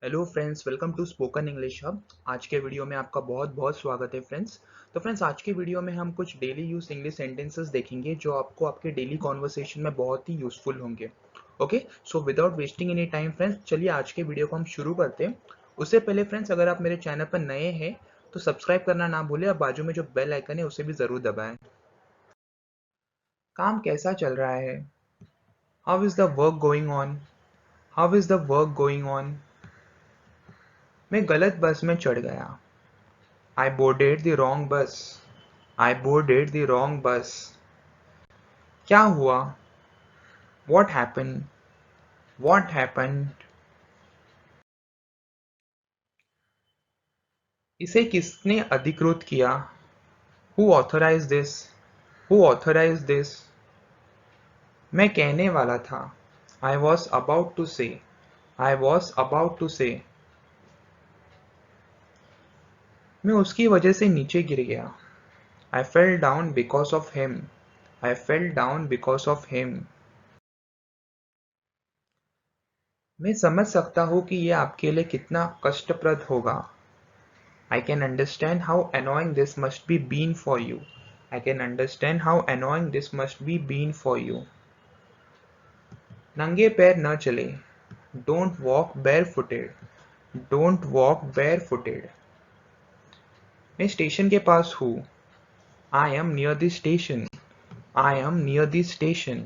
Hello friends, welcome to Spoken English Hub. आज के video में आपका बहुत बहुत स्वागत है फ्रेंड्स। तो फ्रेंड्स, आज के वीडियो में हम कुछ डेली यूज इंग्लिश सेंटेंसेस देखेंगे जो आपको आपके डेली कॉन्वर्सेशन में बहुत ही यूजफुल होंगे। Okay, so without wasting any time friends, चलिए आज के वीडियो को हम शुरू करते हैं। उससे पहले फ्रेंड्स, अगर आप मेरे चैनल पर नए हैं तो सब्सक्राइब करना ना भूलें और बाजू में जो बेल आइकन है उसे भी ज़रूर दबाएं। काम कैसा चल रहा है? How is the work going on? How is the work going on? मैं गलत बस में चढ़ गया। I boarded the wrong bus. I boarded the wrong bus. क्या हुआ? What happened? What happened? इसे किसने अधिकृत किया? Who authorized this? Who authorized this? मैं कहने वाला था। I was about to say. I was about to say. मैं उसकी वजह से नीचे गिर गया। I fell down because of him. I fell down because of him. मैं समझ सकता हूँ कि यह आपके लिए कितना कष्टप्रद होगा। I can understand how annoying this must be been for you. I can understand how annoying this must be been for you. नंगे पैर न चले. Don't walk barefooted. Don't walk barefooted. मैं स्टेशन के पास हूँ. I am near the station. I am near the station.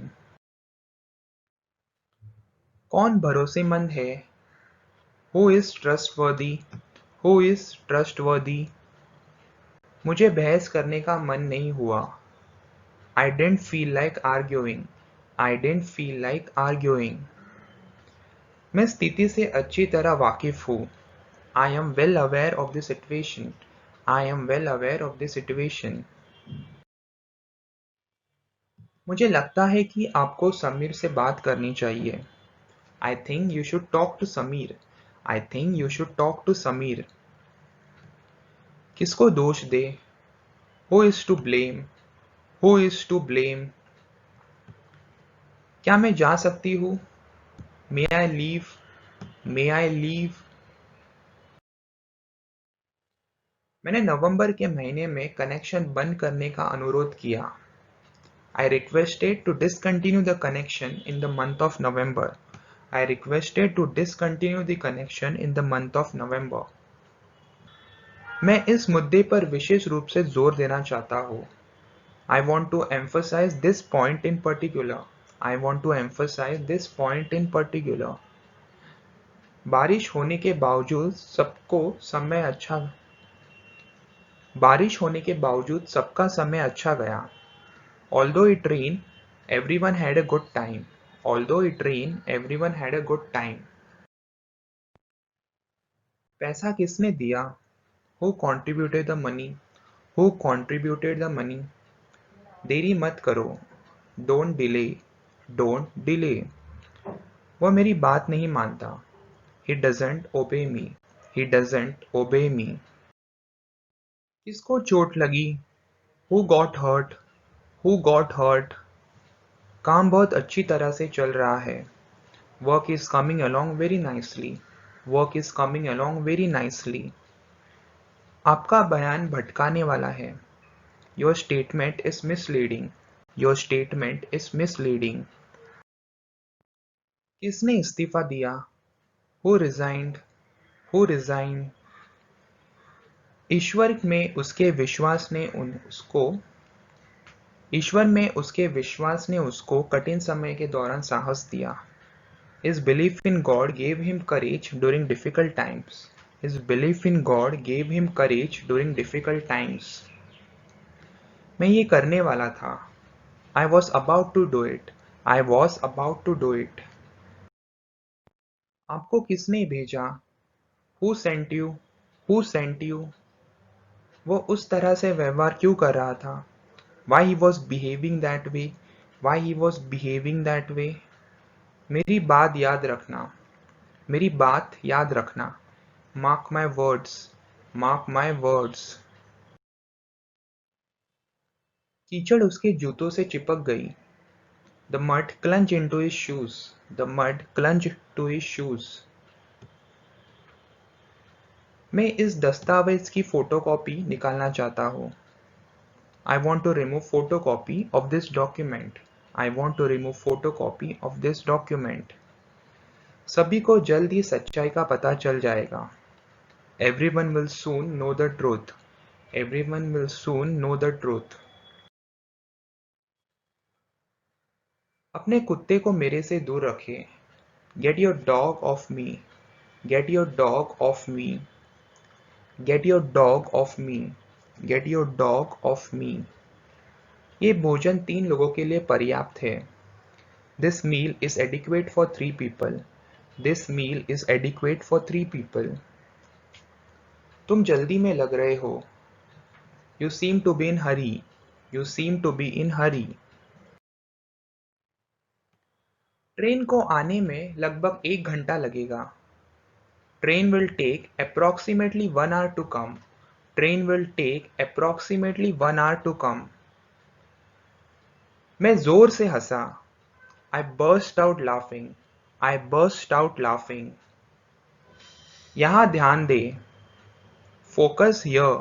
कौन भरोसेमंद है? Who is trustworthy? Who is trustworthy? मुझे बहस करने का मन नहीं हुआ. I didn't feel like arguing. I didn't feel like arguing. मैं स्थिति से अच्छी तरह वाकिफ हूँ. I am well aware of the situation. I am well aware of the situation. मुझे लगता है कि आपको समीर से बात करनी चाहिए. I think you should talk to Samir. I think you should talk to Samir. किसको दोष दे? Who is to blame? Who is to blame? क्या मैं जा सकती हूँ? May I leave? May I leave? मैंने नवंबर के महीने में कनेक्शन बंद करने का अनुरोध किया. I requested to discontinue the connection in the month of November. I requested to discontinue the connection in the month of November. मैं इस मुद्दे पर विशेष रूप से जोर देना चाहता हूँ. I want to emphasize this point in particular. I want to emphasize this point in particular. बारिश होने के बावजूद सबका समय अच्छा गया. Although it rained, everyone had a good time. Although it rained, everyone had a good time. पैसा किसने दिया? Who contributed the money? Who contributed the money? देरी मत करो. Don't delay. Don't delay. वह मेरी बात नहीं मानता. He doesn't obey me. He doesn't obey me. किसको चोट लगी? Who got hurt? Who got hurt? काम बहुत अच्छी तरह से चल रहा है. Work is coming along very nicely. Work is coming along very nicely. आपका बयान भटकाने वाला है. Your statement is misleading. Your statement is misleading. किसने इस्तीफा दिया? Who resigned? Who resigned? ईश्वर में उसके विश्वास ने उसको कठिन समय के दौरान साहस दिया. His belief in God gave him courage during difficult times. His belief in God gave him courage during difficult times. मैं ये करने वाला था. I was about to do it. I was about to do it. आपको किसने भेजा? Who sent you? Who sent you? वो उस तरह से व्यवहार क्यों कर रहा था? Why he was behaving that way? Why he was behaving that way? मेरी बात याद रखना. मेरी बात याद रखना. Mark my words. Mark my words. कीचड़ उसके जूतों से चिपक गई. The mud clung into his shoes. The mud clung to his shoes. मैं इस दस्तावेज की फोटोकॉपी निकालना चाहता हूँ। I want to remove photocopy of this document. I want to remove photocopy of this document. सभी को जल्द ही सच्चाई का पता चल जाएगा। Everyone will soon know the truth. Everyone will soon know the truth. अपने कुत्ते को मेरे से दूर रखें। Get your dog off me. Get your dog off me. Get your dog off me. Get your dog off me. ये भोजन 3 लोगों के लिए पर्याप्त है। This meal is adequate for 3 people. This meal is adequate for 3 people. तुम जल्दी में लग रहे हो। You seem to be in hurry. You seem to be in hurry. Train को आने में लगभग 1 घंटा लगेगा। Train will take approximately 1 hour to come. Train will take approximately 1 hour to come. मैं जोर से हंसा। I burst out laughing. I burst out laughing. यहाँ ध्यान दे। Focus here.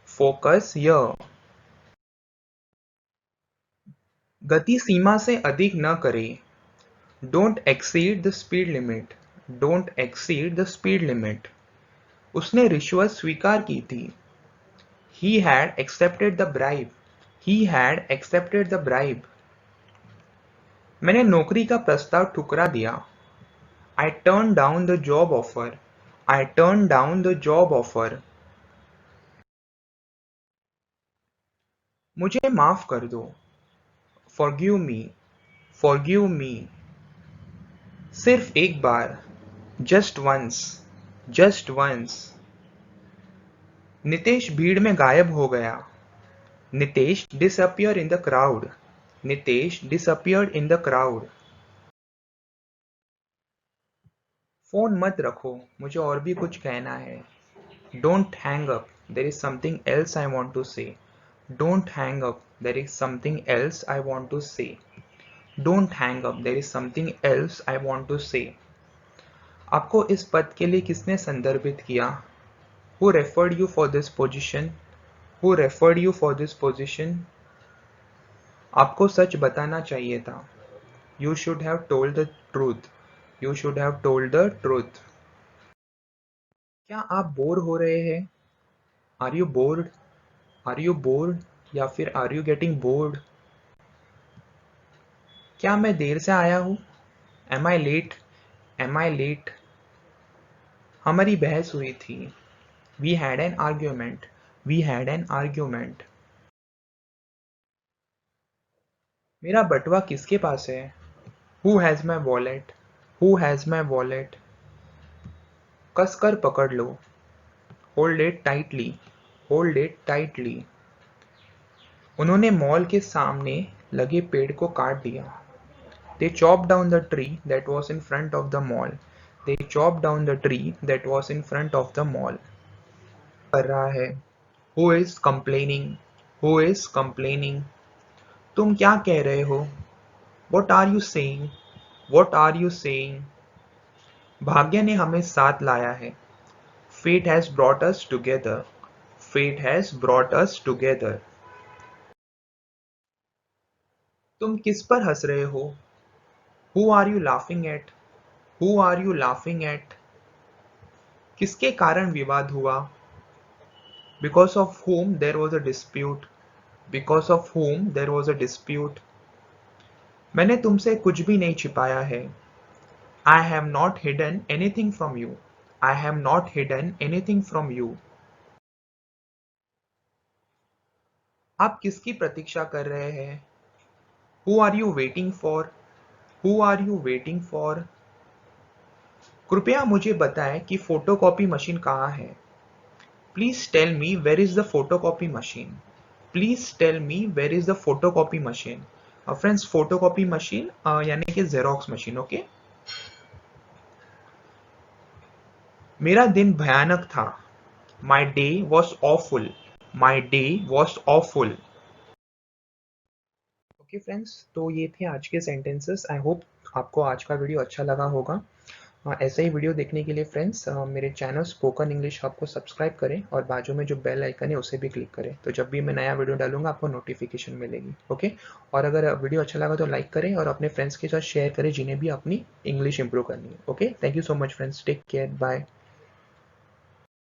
Focus here. गति सीमा से अधिक न करें। Don't exceed the speed limit. Don't exceed the speed limit. उसने रिश्वत स्वीकार की थी। He had accepted the bribe. He had accepted the bribe. मैंने नौकरी का प्रस्ताव ठुकरा दिया। I turned down the job offer. I turned down the job offer. मुझे माफ कर दो। Forgive me. Forgive me. सिर्फ एक बार। Just once. Just once. Nitesh भीड़ में गायब हो गया। Nitesh disappeared in the crowd. Nitesh disappeared in the crowd. Phone मत रखो, मुझे और भी कुछ कहना है। Don't hang up. There is something else I want to say. Don't hang up. There is something else I want to say. Don't hang up. There is something else I want to say. आपको इस पद के लिए किसने संदर्भित किया? Who referred you for this position? Who referred you for this position? आपको सच बताना चाहिए था। You should have told the truth. You should have told the truth. क्या आप बोर हो रहे हैं? Are you bored? Are you bored? या फिर Are you getting bored? क्या मैं देर से आया हूँ? Am I late? Am I late? हमारी बहस हुई थी। We had an argument. We had an argument. मेरा बटुआ किसके पास है? Who has my wallet? Who has my wallet? कस कर पकड़ लो। Hold it tightly. Hold it tightly. उन्होंने मॉल के सामने लगे पेड़ को काट दिया। They chopped down the tree that was in front of the mall. They chopped down the tree that was in front of the mall. कर रहा है। Who is complaining? Who is complaining? तुम क्या कह रहे हो? What are you saying? What are you saying? भाग्य ने हमें साथ लाया है। Fate has brought us together. Fate has brought us together. तुम किस पर हंस रहे हो? Who are you laughing at? Who are you laughing at? किसके कारण विवाद हुआ? Because of whom there was a dispute. Because of whom there was a dispute. मैंने तुमसे कुछ भी नहीं छिपाया है। I have not hidden anything from you. I have not hidden anything from you. आप किसकी प्रतीक्षा कर रहे हैं? Who are you waiting for? Who are you waiting for? कृपया मुझे बताएं कि फोटोकॉपी मशीन कहाँ है। Please tell me where is the photocopy machine. Please tell me where is the photocopy machine. Friends, photocopy machine यानी कि Xerox machine, okay? मेरा दिन भयानक था। My day was awful. My day was awful. Okay friends, तो ये थे आज के सेंटेंसेस। आई होप आपको आज का वीडियो अच्छा लगा होगा। ऐसे ही वीडियो देखने के लिए फ्रेंड्स मेरे चैनल स्पोकन इंग्लिश हब को सब्सक्राइब करें और बाजू में जो बेल आइकन है उसे भी क्लिक करें, तो जब भी मैं नया वीडियो डालूंगा आपको नोटिफिकेशन मिलेगी। ओके, और अगर वीडियो अच्छा लगा तो लाइक करें और अपने फ्रेंड्स के साथ शेयर करें जिन्हें भी अपनी इंग्लिश इंप्रूव करनी है। Okay, thank you so much friends, take care, bye.